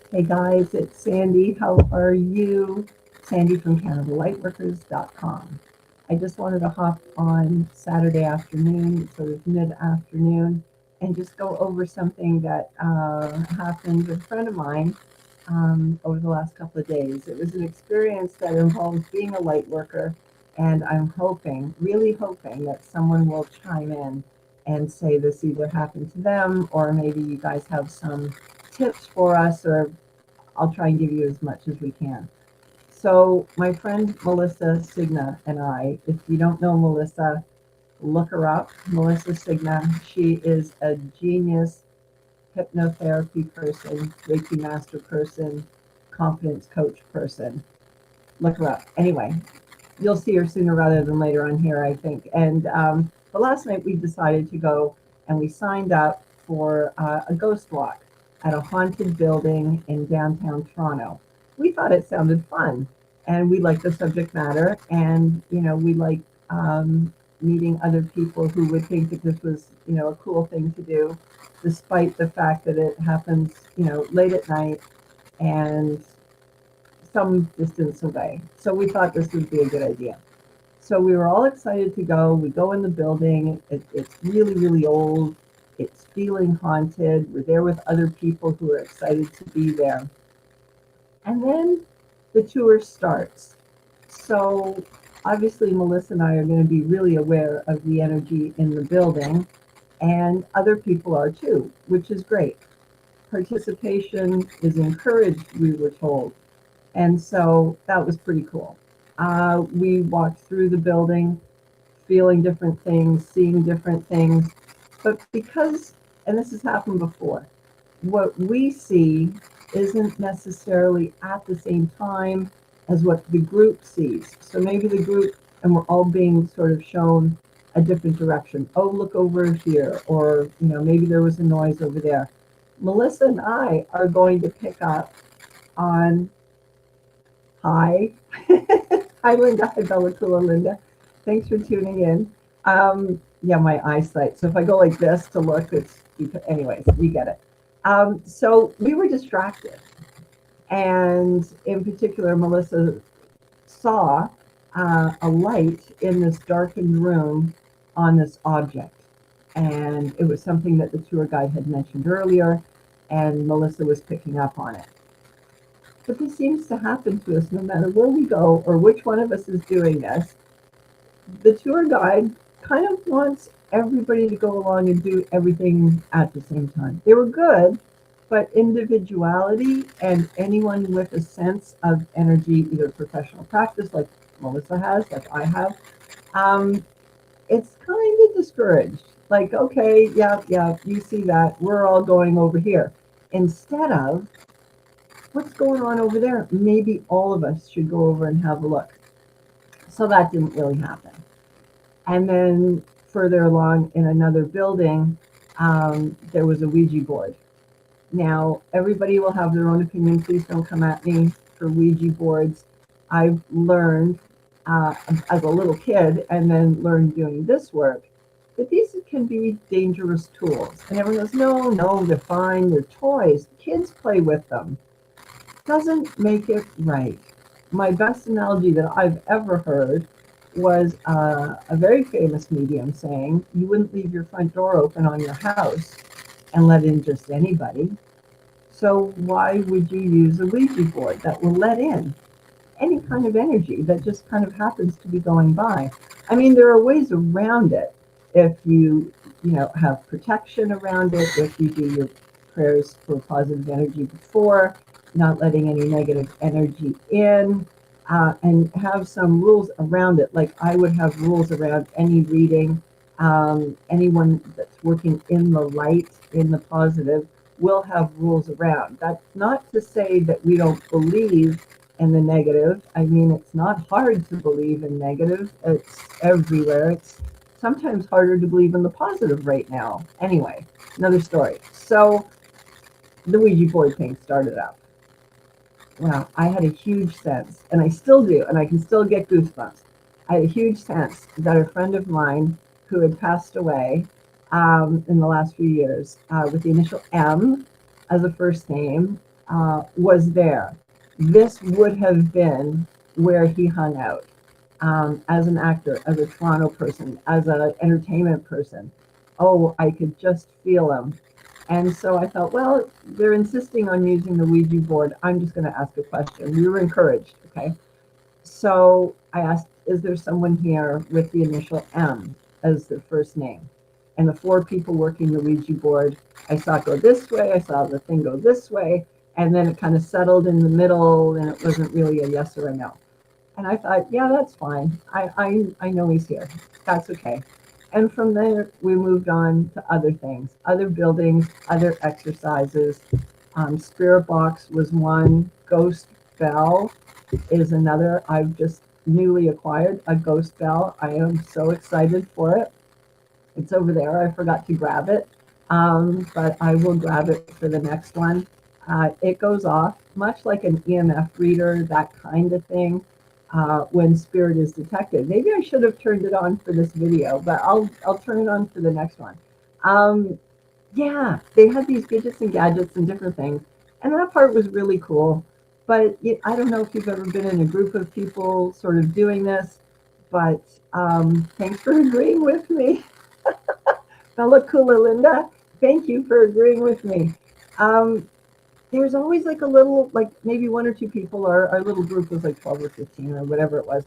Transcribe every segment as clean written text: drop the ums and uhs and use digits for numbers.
Hey guys, it's Sandy. How are you? Sandy from CanadaLightworkers.com. I just wanted to hop on Saturday afternoon, sort of mid-afternoon, and just go over something that happened with a friend of mine over the last couple of days. It was an experience that involves being a light worker, and I'm hoping, really hoping, that someone will chime in and say this either happened to them or maybe you guys have some tips for us, or I'll try and give you as much as we can. So, my friend Melissa Signa and I, if you don't know Melissa, look her up. Melissa Signa, she is a genius hypnotherapy person, Reiki master person, confidence coach person. Look her up. Anyway, you'll see her sooner rather than later on here, I think. But last night we decided to go and we signed up for a ghost walk at a haunted building in downtown Toronto. We thought it sounded fun, and we liked the subject matter, and we like meeting other people who would think that this was a cool thing to do, despite the fact that it happens late at night and some distance away. So we thought this would be a good idea. So we were all excited to go. We go in the building. It's really, really old. It's feeling haunted. We're there with other people who are excited to be there. And then the tour starts. So obviously, Melissa and I are going to be really aware of the energy in the building, and other people are too, which is great. Participation is encouraged, we were told. And so that was pretty cool. We walked through the building, feeling different things, seeing different things. But because, and this has happened before, what we see isn't necessarily at the same time as what the group sees. So maybe the group, and we're all being sort of shown a different direction. Oh, look over here, or maybe there was a noise over there. Melissa and I are going to pick up on hi. Hi, Linda. Hi, Bella Kula, Linda. Thanks for tuning in. Yeah, my eyesight. So if I go like this to look, it's anyways, you get it. So we were distracted. And in particular, Melissa saw a light in this darkened room on this object. And it was something that the tour guide had mentioned earlier, and Melissa was picking up on it. But this seems to happen to us no matter where we go or which one of us is doing this. The tour guide kind of wants everybody to go along and do everything at the same time. They were good, but individuality and anyone with a sense of energy, either professional practice like Melissa has, like I have, um, it's kind of discouraged. Like, okay, yeah, you see that. We're all going over here. Instead of, what's going on over there? Maybe all of us should go over and have a look. So that didn't really happen. And then further along in another building, there was a Ouija board. Now, everybody will have their own opinion. Please don't come at me for Ouija boards. I've learned as a little kid and then learned doing this work that these can be dangerous tools. And everyone goes, no, they're fine. They're toys. Kids play with them. Doesn't make it right. My best analogy that I've ever heard was a very famous medium saying, you wouldn't leave your front door open on your house and let in just anybody. So why would you use a Ouija board that will let in any kind of energy that just kind of happens to be going by? I mean, there are ways around it. If you have protection around it, if you do your prayers for positive energy before, not letting any negative energy in, and have some rules around it. Like I would have rules around any reading. Anyone that's working in the light, in the positive, will have rules around. That's not to say that we don't believe in the negative. I mean, it's not hard to believe in negative. It's everywhere. It's sometimes harder to believe in the positive right now. Anyway, another story. So the Ouija board thing started up. Wow, I had a huge sense, and I still do, and I can still get goosebumps. I had a huge sense that a friend of mine who had passed away in the last few years with the initial M as a first name, was there. This would have been where he hung out as an actor, as a Toronto person, as an entertainment person. Oh, I could just feel him. And so I thought, well, they're insisting on using the Ouija board. I'm just going to ask a question. We were encouraged, okay? So I asked, is there someone here with the initial M as their first name? And the four people working the Ouija board, I saw it go this way, I saw the thing go this way, and then it kind of settled in the middle, and it wasn't really a yes or a no. And I thought, yeah, that's fine. I know he's here. That's okay. And from there, we moved on to other things, other buildings, other exercises. Spirit box was one. Ghost bell is another. I've just newly acquired a ghost bell. I am so excited for it. It's over there. I forgot to grab it, but I will grab it for the next one. It goes off much like an EMF reader, that kind of thing, when spirit is detected. Maybe I should have turned it on for this video, but I'll turn it on for the next one. Yeah, they had these gadgets and gadgets and different things, and that part was really cool. But I don't know if you've ever been in a group of people sort of doing this, but thanks for agreeing with me. Bella Kula Linda, thank you for agreeing with me. There's always like a little, like maybe one or two people, our little group was like 12 or 15 or whatever it was,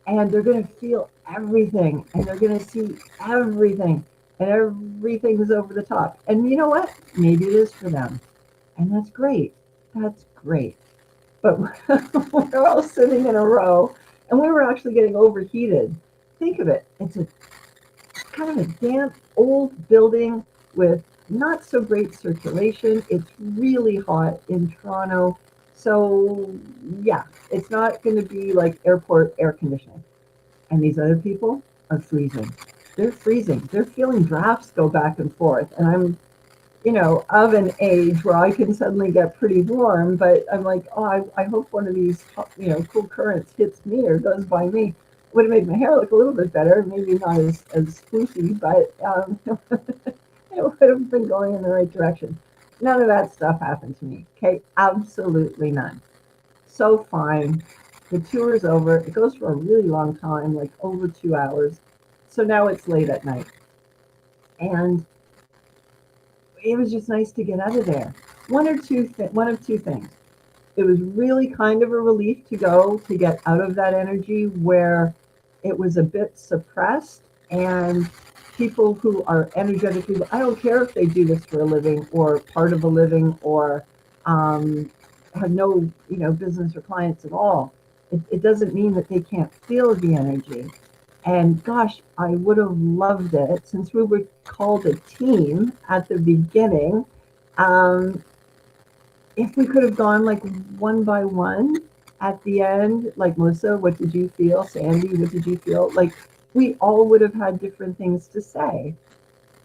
and they're going to feel everything, and they're going to see everything, and everything is over the top. And you know what? Maybe it is for them, and that's great. That's great. But we're all sitting in a row, and we were actually getting overheated. Think of it. It's a kind of a damp old building with not so great circulation. It's really hot in Toronto. So yeah, it's not going to be like airport air conditioning. And these other people are freezing. They're freezing. They're feeling drafts go back and forth. And I'm, of an age where I can suddenly get pretty warm, but I'm like, oh, I hope one of these, cool currents hits me or goes by me. Would have made my hair look a little bit better, maybe not as floofy, but it would have been going in the right direction. None of that stuff happened to me. Okay, absolutely none. So fine. The tour is over. It goes for a really long time, like over 2 hours. So now it's late at night. And it was just nice to get out of there. One of two things. It was really kind of a relief to go to get out of that energy where it was a bit suppressed, and people who are energetic people, I don't care if they do this for a living or part of a living or have no business or clients at all. It doesn't mean that they can't feel the energy. And gosh, I would have loved it since we were called a team at the beginning. If we could have gone like one by one at the end, like Melissa, what did you feel? Sandy, what did you feel? Like we all would have had different things to say.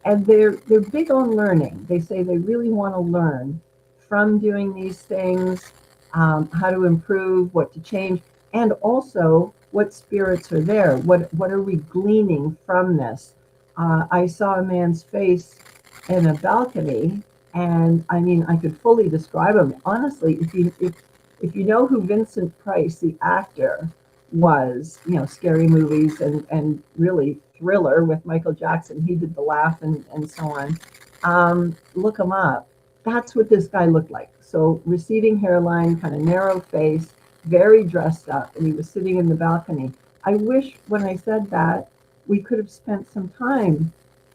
And they're big on learning. They say they really want to learn from doing these things, how to improve, what to change, and also what spirits are there. What are we gleaning from this? I saw a man's face in a balcony, and I mean, I could fully describe him. Honestly, if you know who Vincent Price, the actor, was, scary movies and really Thriller with Michael Jackson, he did The Laugh and so on. Look him up. That's what this guy looked like. So receding hairline, kind of narrow face, very dressed up, and he was sitting in the balcony. I wish when I said that, we could have spent some time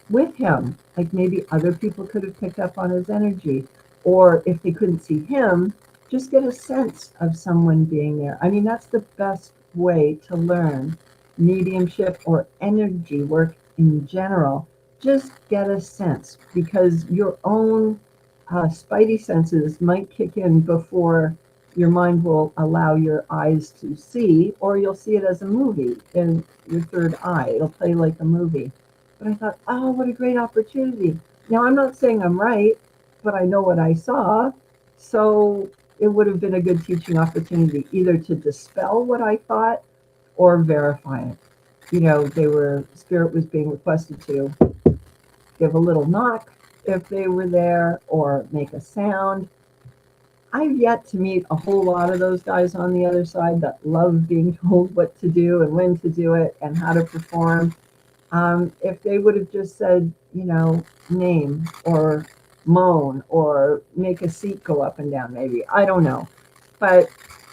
with him. Like maybe other people could have picked up on his energy, or if they couldn't see him, just get a sense of someone being there. I mean, that's the best way to learn mediumship or energy work in general. Just get a sense, because your own spidey senses might kick in before your mind will allow your eyes to see, or you'll see it as a movie in your third eye. It'll play like a movie. But I thought, oh, what a great opportunity. Now, I'm not saying I'm right, but I know what I saw. So it would have been a good teaching opportunity, either to dispel what I thought or verify it. Spirit was being requested to give a little knock if they were there, or make a sound. I've yet to meet a whole lot of those guys on the other side that love being told what to do and when to do it and how to perform. If they would have just said, name or moan or make a seat go up and down, maybe. I don't know. But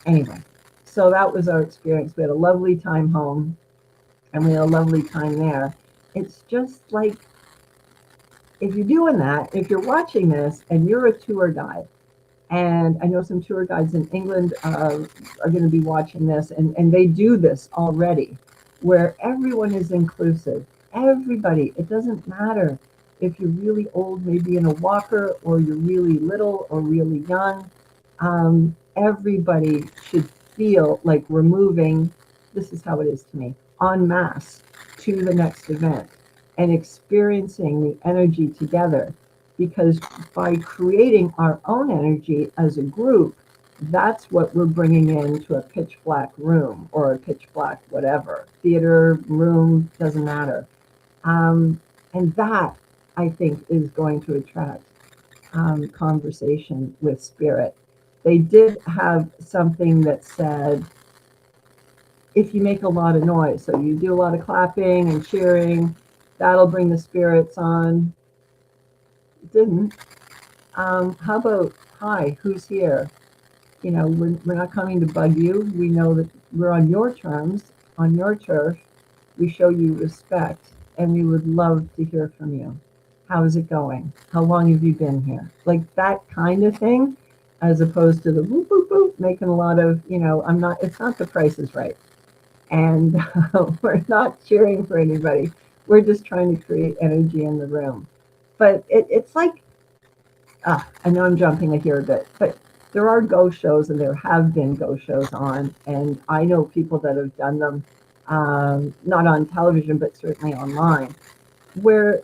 anyway, so that was our experience. We had a lovely time home and we had a lovely time there. It's just like, if you're doing that, if you're watching this and you're a tour guide, and I know some tour guides in England are going to be watching this, and they do this already, where everyone is inclusive. Everybody, it doesn't matter if you're really old, maybe in a walker, or you're really little or really young. Everybody should feel like we're moving, this is how it is to me, en masse to the next event and experiencing the energy together, because by creating our own energy as a group, that's what we're bringing into a pitch black room or a pitch black whatever, theater, room, doesn't matter. And that, I think, is going to attract conversation with spirit. They did have something that said, if you make a lot of noise, so you do a lot of clapping and cheering, that'll bring the spirits on. It didn't. How about, hi, who's here? We're not coming to bug you. We know that we're on your terms, on your turf. We show you respect, and we would love to hear from you. How is it going? How long have you been here? Like that kind of thing, as opposed to the whoop, whoop, whoop, making a lot of, it's not The Price is Right. And we're not cheering for anybody. We're just trying to create energy in the room. But it's like, I know I'm jumping here a bit, but there are ghost shows and there have been ghost shows on, and I know people that have done them, not on television, but certainly online, where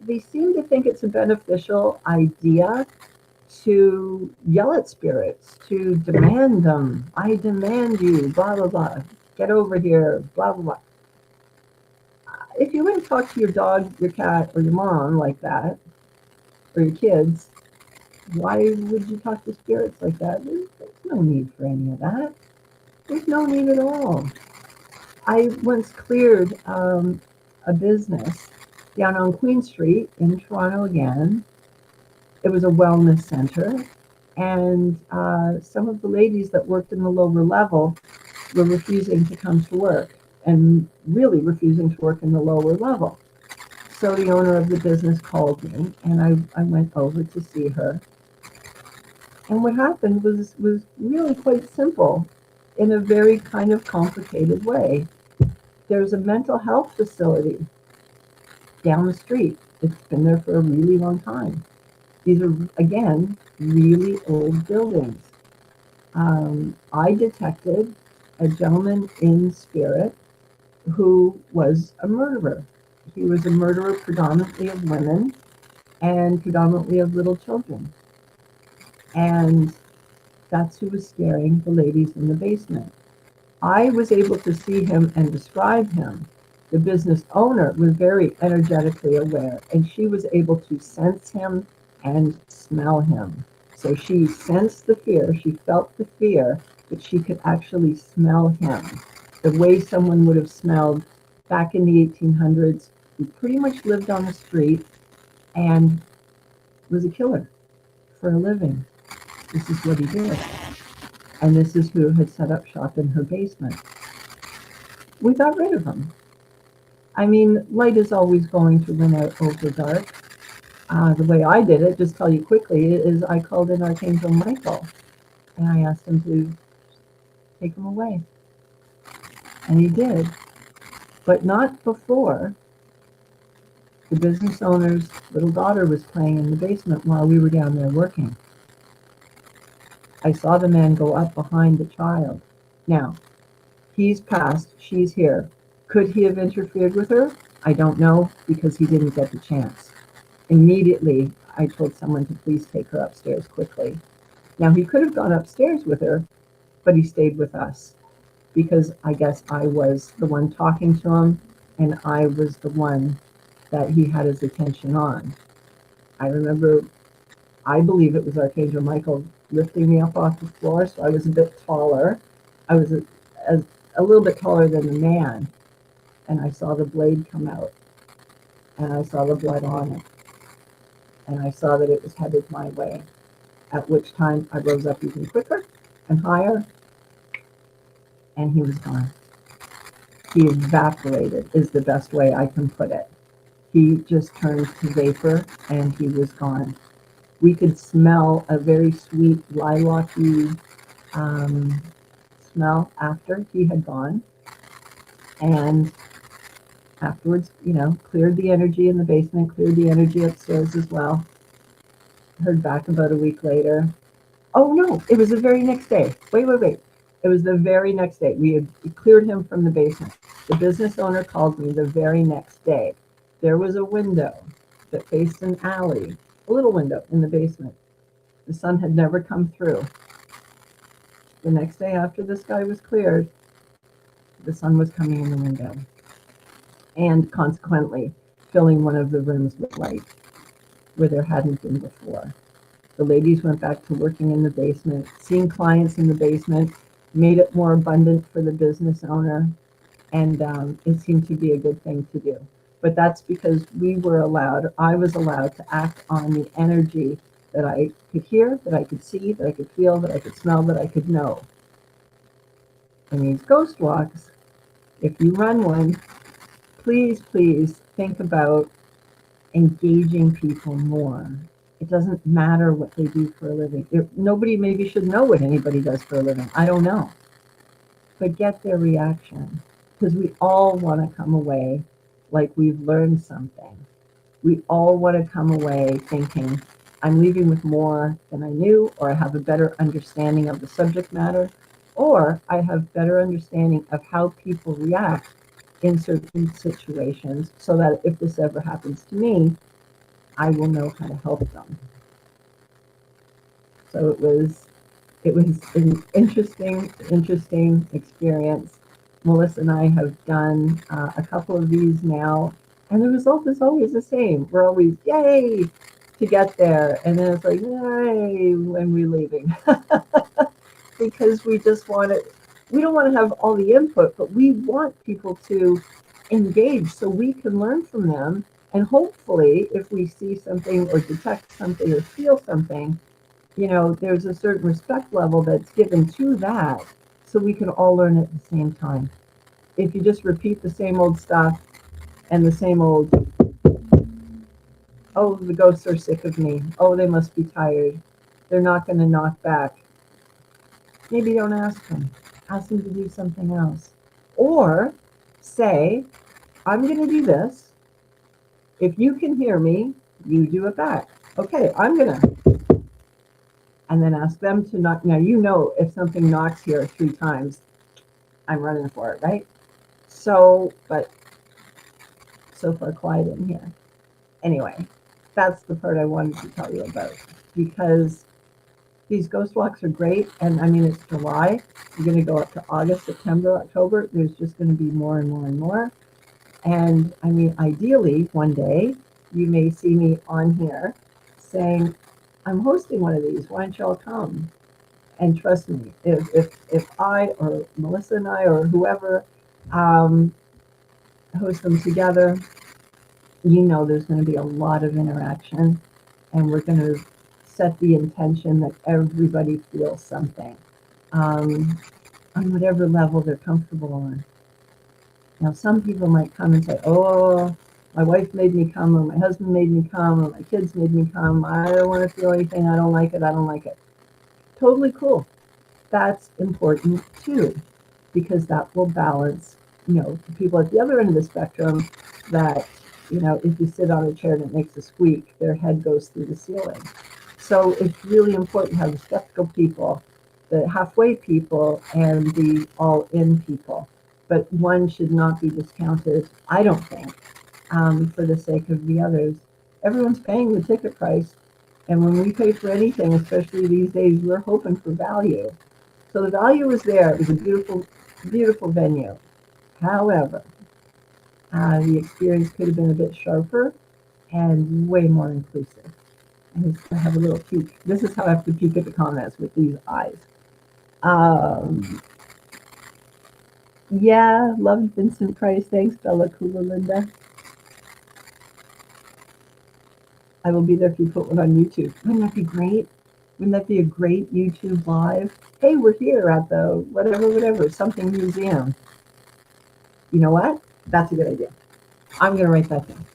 they seem to think it's a beneficial idea to yell at spirits, to demand them. I demand you, blah, blah, blah. Get over here, blah, blah, blah. If you went and talk to your dog, your cat, or your mom like that, or your kids, why would you talk to spirits like that? There's no need for any of that. There's no need at all. I once cleared a business down on Queen Street in Toronto again. It was a wellness center, and some of the ladies that worked in the lower level were refusing to come to work, and really refusing to work in the lower level. So the owner of the business called me, and I went over to see her. And what happened was really quite simple in a very kind of complicated way. There's a mental health facility down the street. It's been there for a really long time. These are, again, really old buildings. I detected a gentleman in spirit who was a murderer. He was a murderer predominantly of women and predominantly of little children. And that's who was scaring the ladies in the basement. I was able to see him and describe him. The business owner was very energetically aware, and she was able to sense him and smell him. So she sensed the fear, she felt the fear, but she could actually smell him. The way someone would have smelled back in the 1800s, who pretty much lived on the street and was a killer for a living. This is what he did. And this is who had set up shop in her basement. We got rid of him. I mean, light is always going to win out over dark. The way I did it, just tell you quickly, is I called in Archangel Michael and I asked him to take him away. And he did. But not before the business owner's little daughter was playing in the basement while we were down there working. I saw the man go up behind the child. Now, he's passed, she's here. Could he have interfered with her? I don't know, because he didn't get the chance. Immediately, I told someone to please take her upstairs quickly. Now, he could have gone upstairs with her, but he stayed with us, because I guess I was the one talking to him, and I was the one that he had his attention on. I remember, I believe it was Archangel Michael lifting me up off the floor. So I was a bit taller. I was a little bit taller than the man. And I saw the blade come out. And I saw the blood on it. And I saw that it was headed my way. At which time I rose up even quicker and higher. And he was gone. He evaporated, is the best way I can put it. He just turned to vapor and he was gone. We could smell a very sweet lilac-y smell after he had gone. And afterwards, cleared the energy in the basement, cleared the energy upstairs as well. Heard back about a week later. Oh no, it was the very next day. Wait. It was the very next day. We had cleared him from the basement. The business owner called me the very next day. There was a window that faced an alley, a little window in the basement. The sun had never come through. The next day after this guy was cleared, the sun was coming in the window and consequently filling one of the rooms with light where there hadn't been before. The ladies went back to working in the basement. Seeing clients in the basement made it more abundant for the business owner, and it seemed to be a good thing to do. But that's because I was allowed to act on the energy that I could hear, that I could see, that I could feel, that I could smell, that I could know. And these ghost walks, if you run one, please think about engaging people more. It doesn't matter what they do for a living. Nobody maybe should know what anybody does for a living. I don't know. But get their reaction, because we all want to come away like we've learned something. We all want to come away thinking, I'm leaving with more than I knew, or I have a better understanding of the subject matter, or I have better understanding of how people react in certain situations, so that if this ever happens to me, I will know how to help them. So it was an interesting experience. Melissa and I have done a couple of these now, and the result is always the same. We're always, yay, to get there. And then it's like, yay, when we're leaving. Because we just we don't want to have all the input, but we want people to engage so we can learn from them. And hopefully, if we see something or detect something or feel something, there's a certain respect level that's given to that, so we can all learn at the same time. If you just repeat the same old stuff and the same old, oh, the ghosts are sick of me. Oh, they must be tired. They're not going to knock back. Maybe don't ask them. Ask them to do something else. Or say, I'm going to do this. If you can hear me, you do it back. Okay, I'm going to. And then ask them to knock. Now, if something knocks here 3 times, I'm running for it, right? But so far quiet in here. Anyway, that's the part I wanted to tell you about, because these ghost walks are great. And I mean, it's July. You're going to go up to August, September, October. There's just going to be more and more and more. And I mean, ideally, one day you may see me on here saying, I'm hosting one of these. Why don't y'all come? And trust me, if I or Melissa and I or whoever host them together, there's going to be a lot of interaction, and we're going to set the intention that everybody feels something on whatever level they're comfortable on. Now, some people might come and say, oh, my wife made me come, or my husband made me come, or my kids made me come. I don't want to feel anything. I don't like it. Totally cool. That's important too, because that will balance, the people at the other end of the spectrum that, if you sit on a chair and it makes a squeak, their head goes through the ceiling. So it's really important to have the skeptical people, the halfway people, and the all-in people. But one should not be discounted, I don't think, for the sake of the others. Everyone's paying the ticket price. And when we pay for anything, especially these days, we're hoping for value. So the value was there. It was a beautiful, beautiful venue. However, the experience could have been a bit sharper and way more inclusive. And he's gonna have a little peek. This is how I have to peek at the comments with these eyes. Um, yeah, love Vincent Price. Thanks, Bella Coola Linda. I will be there if you put one on YouTube. Wouldn't that be great? Wouldn't that be a great YouTube live? Hey, we're here at the whatever, something museum. You know what? That's a good idea. I'm going to write that down.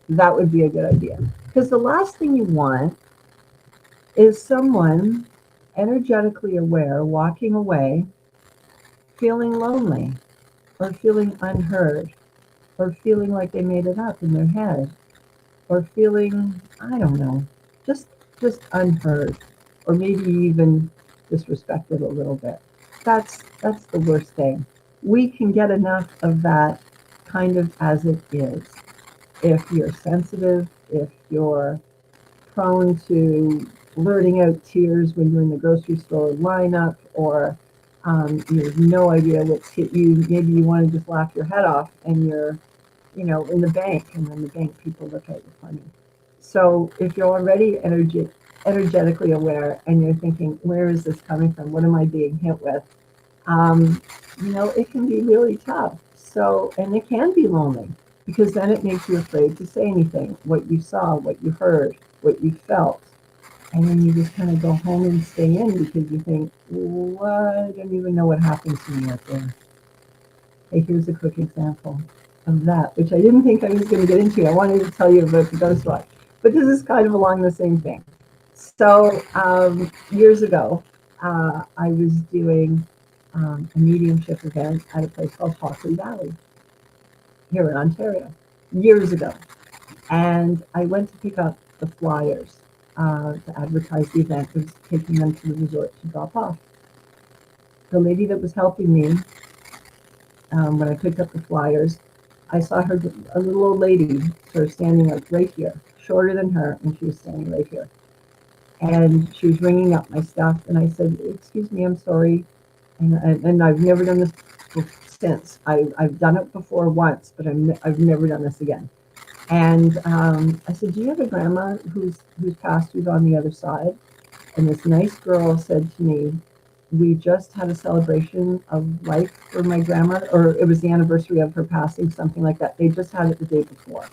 That would be a good idea. Because the last thing you want is someone energetically aware walking away feeling lonely or feeling unheard or feeling like they made it up in their head or feeling, I don't know, just unheard or maybe even disrespected a little bit. That's the worst thing. We can get enough of that kind of as it is. If you're sensitive, if you're prone to blurting out tears when you're in the grocery store lineup, or you have no idea what's hit you. Maybe you want to just laugh your head off, and you're, in the bank, and then the bank people look at you funny. So if you're already energetically aware, and you're thinking, where is this coming from? What am I being hit with? It can be really tough. So, and it can be lonely because then it makes you afraid to say anything, what you saw, what you heard, what you felt. And then you just kind of go home and stay in because you think, what? I don't even know what happened to me out there. Hey, here's a quick example of that, which I didn't think I was going to get into. I wanted to tell you about the ghost watch, but this is kind of along the same thing. So years ago, I was doing a mediumship event at a place called Hockley Valley here in Ontario, years ago. And I went to pick up the flyers to advertise the event. I was taking them to the resort to drop off. The lady that was helping me, when I picked up the flyers, I saw her, a little old lady, sort of standing like right here, shorter than her, and she was standing right here. And she was ringing up my stuff, and I said, "Excuse me, I'm sorry." And I've never done this since. I've done it before once, but I've never done this again. And I said, "Do you have a grandma who's passed, who's on the other side?" And this nice girl said to me, "We just had a celebration of life for my grandma, or it was the anniversary of her passing, something like that. They just had it the day before.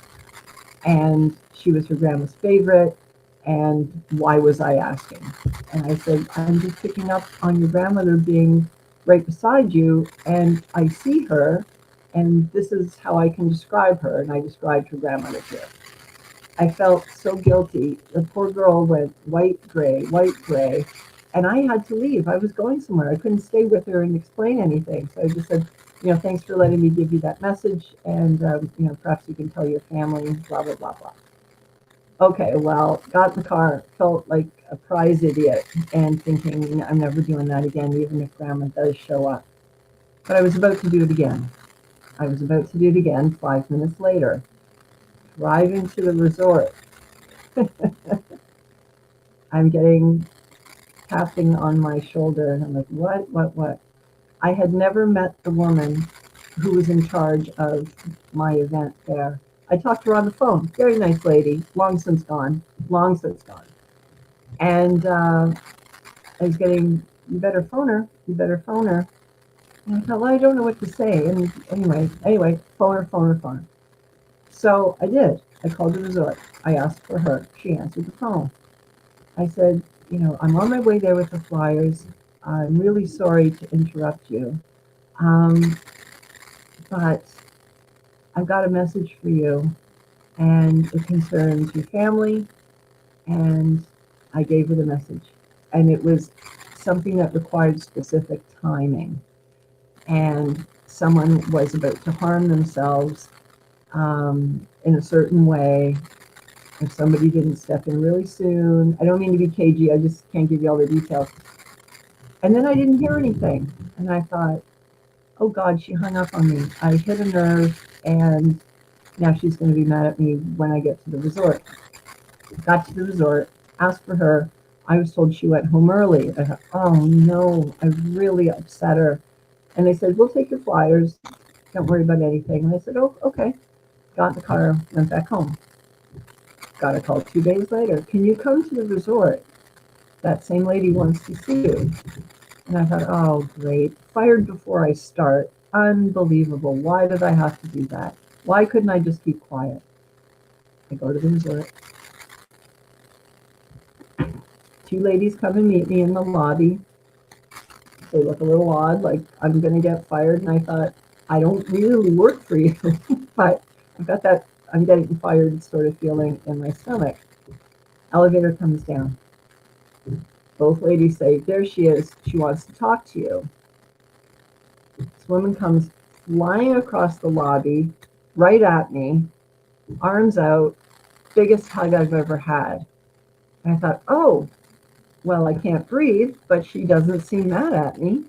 And she was her grandma's favorite. And why was I asking?" And I said, "I'm just picking up on your grandmother being right beside you, and I see her, and this is how I can describe her." And I described her grandmother to her. I felt so guilty. The poor girl went white, gray, and I had to leave. I was going somewhere. I couldn't stay with her and explain anything. So I just said, "Thanks for letting me give you that message, and perhaps you can tell your family, blah, blah, blah, blah." Okay, well, got in the car, felt like a prize idiot, and thinking, I'm never doing that again, even if grandma does show up. But I was about to do it again. 5 minutes later, driving to the resort. I'm getting tapping on my shoulder, and I'm like, what? I had never met the woman who was in charge of my event there. I talked to her on the phone. Very nice lady, long since gone. And I was getting, "You better phone her. And I thought, well, I don't know what to say. And anyway, phone her. So I did. I called the resort. I asked for her. She answered the phone. I said, "I'm on my way there with the flyers. I'm really sorry to interrupt you. But I've got a message for you, and it concerns your family." And I gave her the message. And it was something that required specific timing. And someone was about to harm themselves in a certain way if somebody didn't step in really soon. I don't mean to be cagey, I just can't give you all the details. And then I didn't hear anything. And I thought, oh God, she hung up on me. I hit a nerve, and now she's going to be mad at me when I get to the resort. Got to the resort, asked for her. I was told she went home early. I thought, oh no, I really upset her. And they said, we'll take your flyers. Don't worry about anything. And I said, oh, okay. Got in the car, went back home. Got a call 2 days later. Can you come to the resort? That same lady wants to see you. And I thought, oh, great. Fired before I start. Unbelievable. Why did I have to do that? Why couldn't I just keep quiet? I go to the resort. 2 ladies come and meet me in the lobby. They look a little odd, like I'm going to get fired. And I thought, I don't really work for you, but I've got that I'm getting fired sort of feeling in my stomach. Elevator comes down. Both ladies say, there she is. She wants to talk to you. This woman comes flying across the lobby, right at me, arms out, biggest hug I've ever had. And I thought, oh, well, I can't breathe, but she doesn't seem mad at me.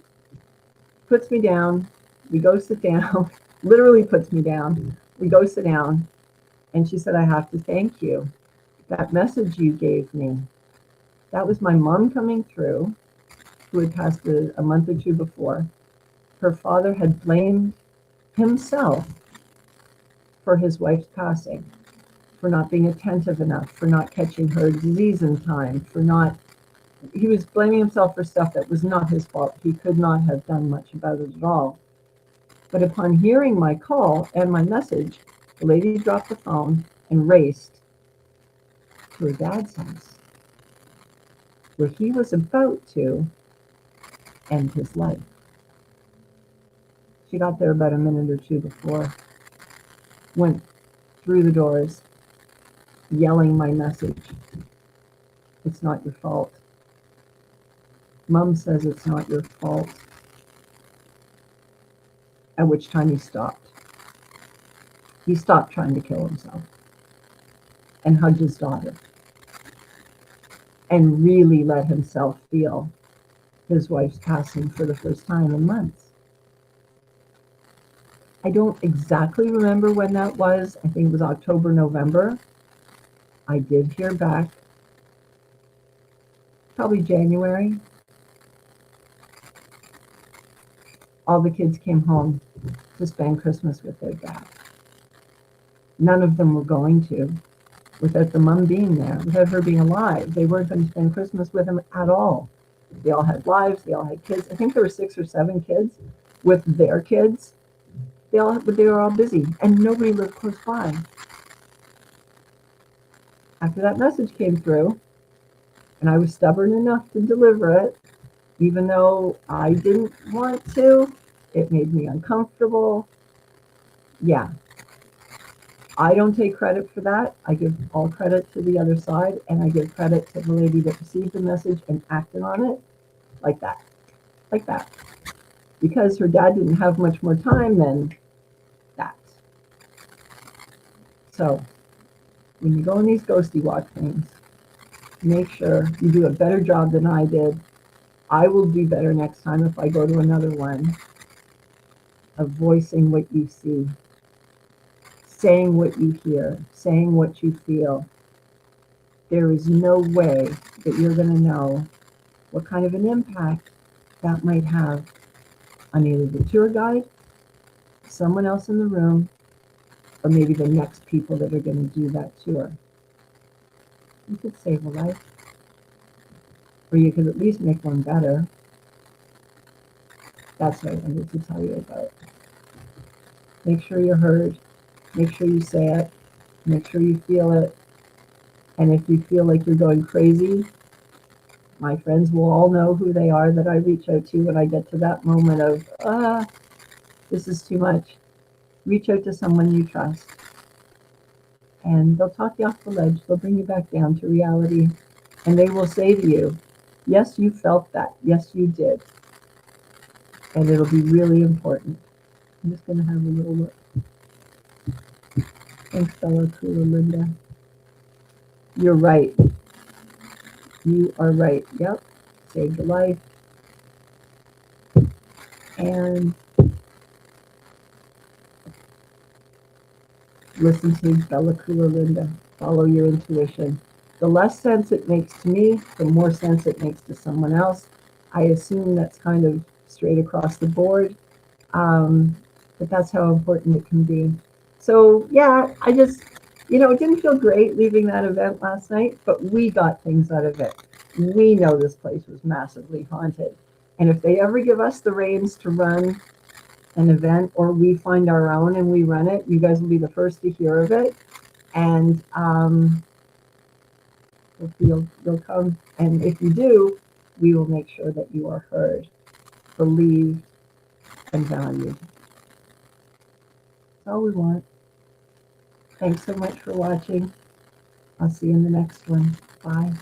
Puts me down. We go sit down. Literally puts me down. We go sit down. And she said, I have to thank you. That message you gave me, that was my mom coming through, who had passed a month or two before. Her father had blamed himself for his wife's passing, for not being attentive enough, for not catching her disease in time, he was blaming himself for stuff that was not his fault. He could not have done much about it at all. But upon hearing my call and my message, the lady dropped the phone and raced to her dad's house, where he was about to end his life. She got there about a minute or two before, went through the doors, yelling my message. It's not your fault. Mom says it's not your fault. At which time he stopped. He stopped trying to kill himself and hugged his daughter and really let himself feel his wife's passing for the first time in months. I don't exactly remember when that was. I think it was October, November. I did hear back, probably January. All the kids came home to spend Christmas with their dad. None of them were going to, without the mom being there, without her being alive. They weren't going to spend Christmas with him at all. They all had lives, they all had kids. I think there were 6 or 7 kids with their kids. They were all busy, and nobody lived close by. After that message came through, and I was stubborn enough to deliver it, even though I didn't want to, it made me uncomfortable. Yeah. I don't take credit for that. I give all credit to the other side, and I give credit to the lady that received the message and acted on it like that. Because her dad didn't have much more time than that. So when you go on these ghosty walk things, make sure you do a better job than I did. I will do better next time if I go to another one, of voicing what you see, saying what you hear, saying what you feel. There is no way that you're going to know what kind of an impact that might have on either the tour guide, someone else in the room, or maybe the next people that are going to do that tour. You could save a life, or you could at least make one better. That's what I wanted to tell you about. Make sure you're heard. Make sure you say it. Make sure you feel it. And if you feel like you're going crazy, my friends will all know who they are that I reach out to when I get to that moment of, this is too much. Reach out to someone you trust. And they'll talk you off the ledge. They'll bring you back down to reality. And they will say to you, yes, you felt that. Yes, you did. And it'll be really important. I'm just going to have a little look. Thanks, Bella Cooler Linda. You're right. You are right. Yep. Saved a life. And listen to Bella Cooler Linda. Follow your intuition. The less sense it makes to me, the more sense it makes to someone else. I assume that's kind of straight across the board. But that's how important it can be. So yeah, I just, It didn't feel great leaving that event last night, but we got things out of it. We know this place was massively haunted. And if they ever give us the reins to run an event, or we find our own and we run it, you guys will be the first to hear of it. And you'll come. And if you do, we will make sure that you are heard, believed, and valued. That's all we want. Thanks so much for watching. I'll see you in the next one. Bye.